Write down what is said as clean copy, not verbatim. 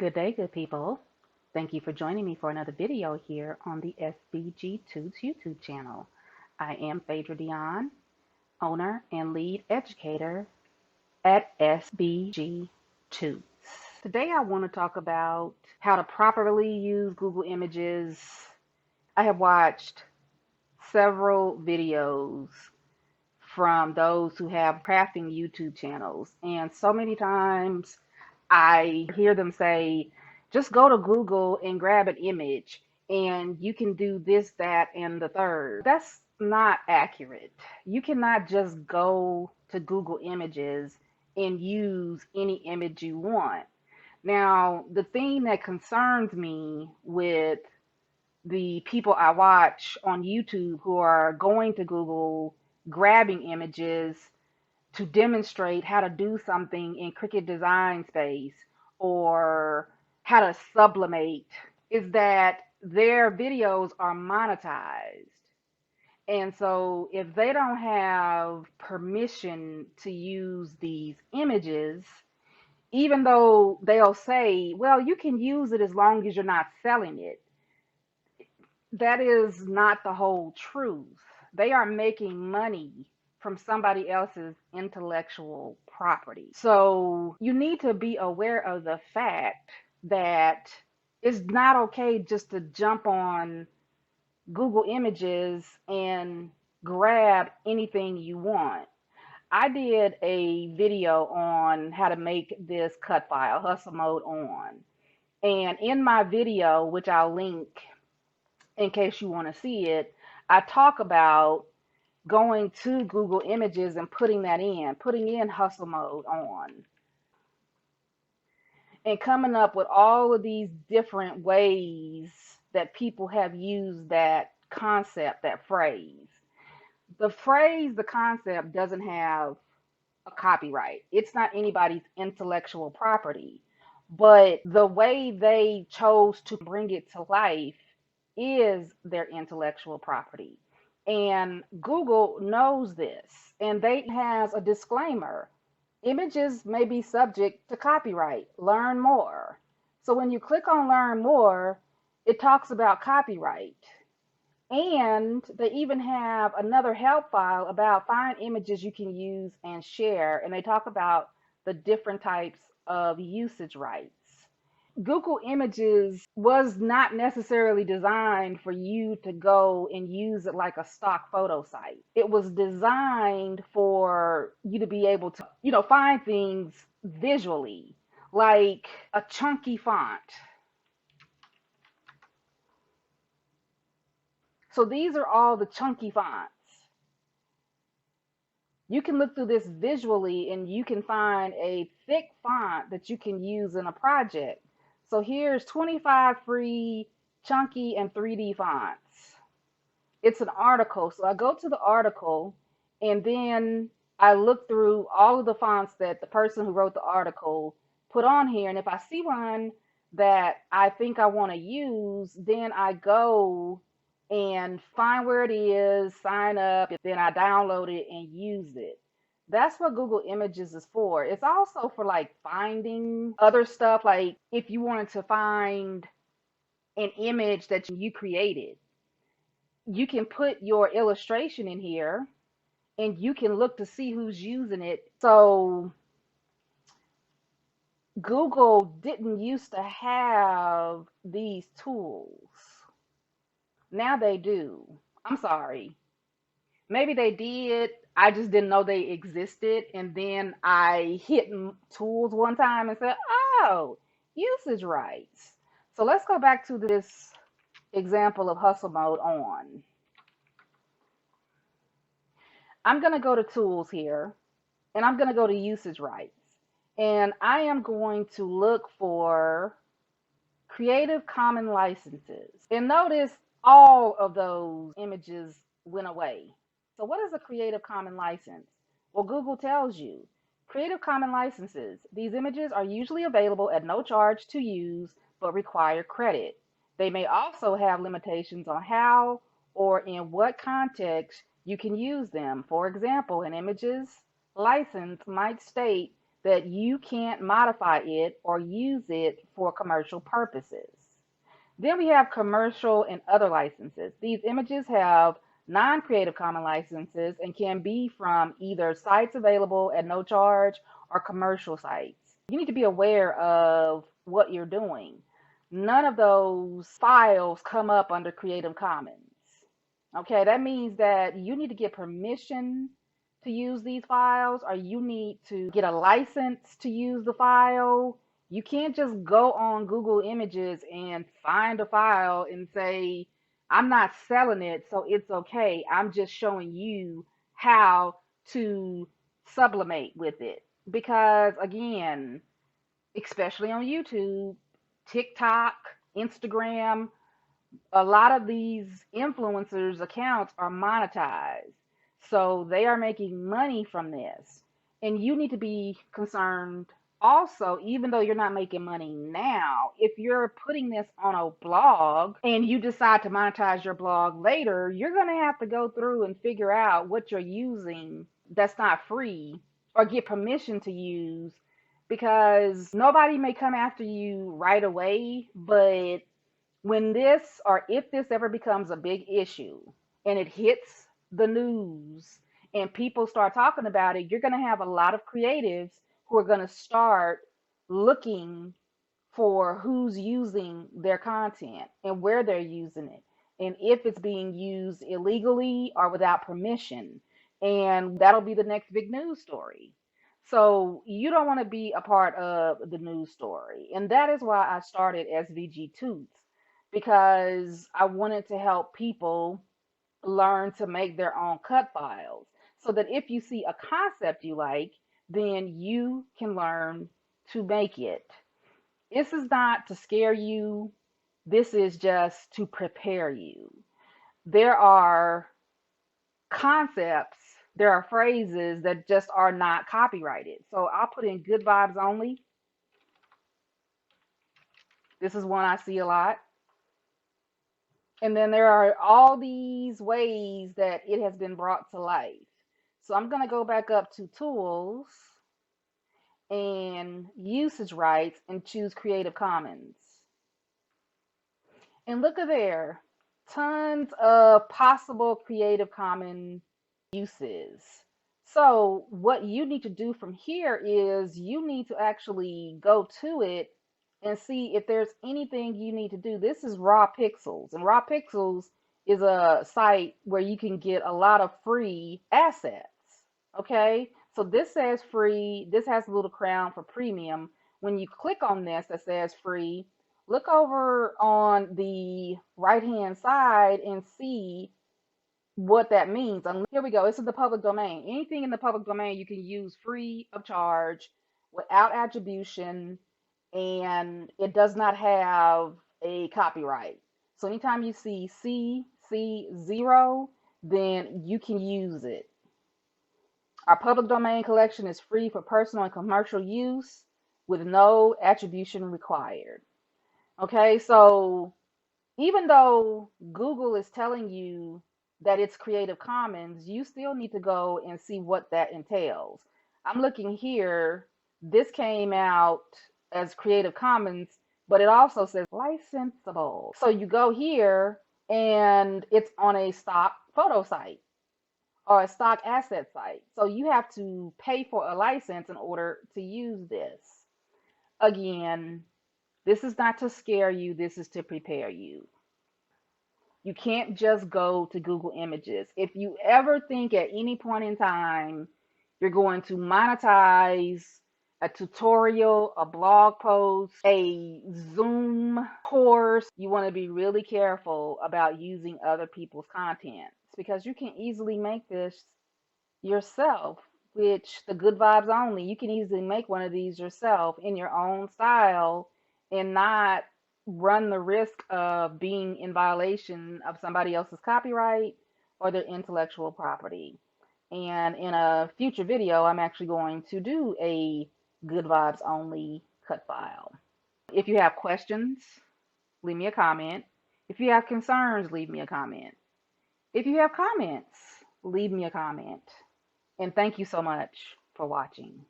Good day, good people. Thank you for joining me for another video here on the SBG Tuts YouTube channel. I am Phaedra Dion, owner and lead educator at SBG Tuts. Today I want to talk about how to properly use Google Images. I have watched several videos from those who have crafting YouTube channels, and so many times I hear them say, just go to Google and grab an image and you can do this, that, and the third. That's not accurate. You cannot just go to Google Images and use any image you want. Now, the thing that concerns me with the people I watch on YouTube who are going to Google, grabbing images to demonstrate how to do something in Cricut Design Space or how to sublimate is that their videos are monetized. And so if they don't have permission to use these images, even though they'll say, well, you can use it as long as you're not selling it, that is not the whole truth. They are making money from somebody else's intellectual property. So you need to be aware of the fact that it's not okay just to jump on Google Images and grab anything you want. I did a video on how to make this cut file, hustle mode on. And in my video, which I'll link in case you want to see it, I talk about going to Google Images and putting in hustle mode on, and coming up with all of these different ways that people have used that concept, that phrase. The concept doesn't have a copyright. It's not anybody's intellectual property. But the way they chose to bring it to life is their intellectual property. And Google knows this, and they has a disclaimer. Images may be subject to copyright. Learn more. So when you click on learn more, it talks about copyright. And they even have another help file about find images you can use and share. And they talk about the different types of usage rights. Google Images was not necessarily designed for you to go and use it like a stock photo site. It was designed for you to be able to, find things visually, like a chunky font. So these are all the chunky fonts. You can look through this visually and you can find a thick font that you can use in a project. So here's 25 free chunky and 3D fonts. It's an article. So I go to the article and then I look through all of the fonts that the person who wrote the article put on here. And if I see one that I think I want to use, then I go and find where it is, sign up, and then I download it and use it. That's what Google Images is for. It's also for like finding other stuff, like if you wanted to find an image that you created, you can put your illustration in here and you can look to see who's using it. So Google didn't used to have these tools. Now they do. I'm sorry. Maybe they did. I just didn't know they existed. And then I hit tools one time and said, oh, usage rights. So let's go back to this example of hustle mode on. I'm going to go to tools here and I'm going to go to usage rights. And I am going to look for Creative Commons licenses. And notice all of those images went away. So what is a Creative Commons license? Well, Google tells you. Creative Commons licenses. These images are usually available at no charge to use, but require credit. They may also have limitations on how or in what context you can use them. For example, an image's license might state that you can't modify it or use it for commercial purposes. Then we have commercial and other licenses. These images have non-Creative Commons licenses and can be from either sites available at no charge or commercial sites. You need to be aware of what you're doing. None of those files come up under Creative Commons. Okay, that means that you need to get permission to use these files, or you need to get a license to use the file. You can't just go on Google Images and find a file and say, I'm not selling it, so it's okay. I'm just showing you how to sublimate with it. Because again, especially on YouTube, TikTok, Instagram, a lot of these influencers accounts are monetized, so they are making money from this. And you need to be concerned also, even though you're not making money now, if you're putting this on a blog and you decide to monetize your blog later, you're going to have to go through and figure out what you're using that's not free or get permission to use, because nobody may come after you right away, but when this, or if this ever becomes a big issue and it hits the news and people start talking about it, you're going to have a lot of creatives who are going to start looking for who's using their content and where they're using it, and if it's being used illegally or without permission. And that'll be the next big news story. So you don't want to be a part of the news story. And that is why I started SVG Tuts, because I wanted to help people learn to make their own cut files, so that if you see a concept you like, then you can learn to make it. This is not to scare you. This is just to prepare you. There are concepts, there are phrases that just are not copyrighted. So I'll put in good vibes only. This is one I see a lot. And then there are all these ways that it has been brought to life. So I'm going to go back up to tools and usage rights and choose Creative Commons. And look at there, tons of possible Creative Commons uses. So what you need to do from here is you need to actually go to it and see if there's anything you need to do. This is Raw Pixels, and Raw Pixels is a site where you can get a lot of free assets. Okay, so this says free. This has a little crown for premium. When you click on this that says free, look over on the right hand side and see what that means. Here we go. This is the public domain. Anything in the public domain you can use free of charge without attribution, and it does not have a copyright. So anytime you see CC0, then you can use it. Our public domain collection is free for personal and commercial use with no attribution required. Okay, so even though Google is telling you that it's Creative Commons, you still need to go and see what that entails. I'm looking here, this came out as Creative Commons, but it also says licensable. So you go here and it's on a stock photo site or a stock asset site. So you have to pay for a license in order to use this. Again, this is not to scare you, this is to prepare you. You can't just go to Google Images. If you ever think at any point in time you're going to monetize a tutorial, a blog post, a Zoom course, you want to be really careful about using other people's content, because you can easily make this yourself, which the good vibes only, you can easily make one of these yourself in your own style and not run the risk of being in violation of somebody else's copyright or their intellectual property. And in a future video, I'm actually going to do a good vibes only cut file. If you have questions, leave me a comment. If you have concerns, leave me a comment. If you have comments, leave me a comment. And thank you so much for watching.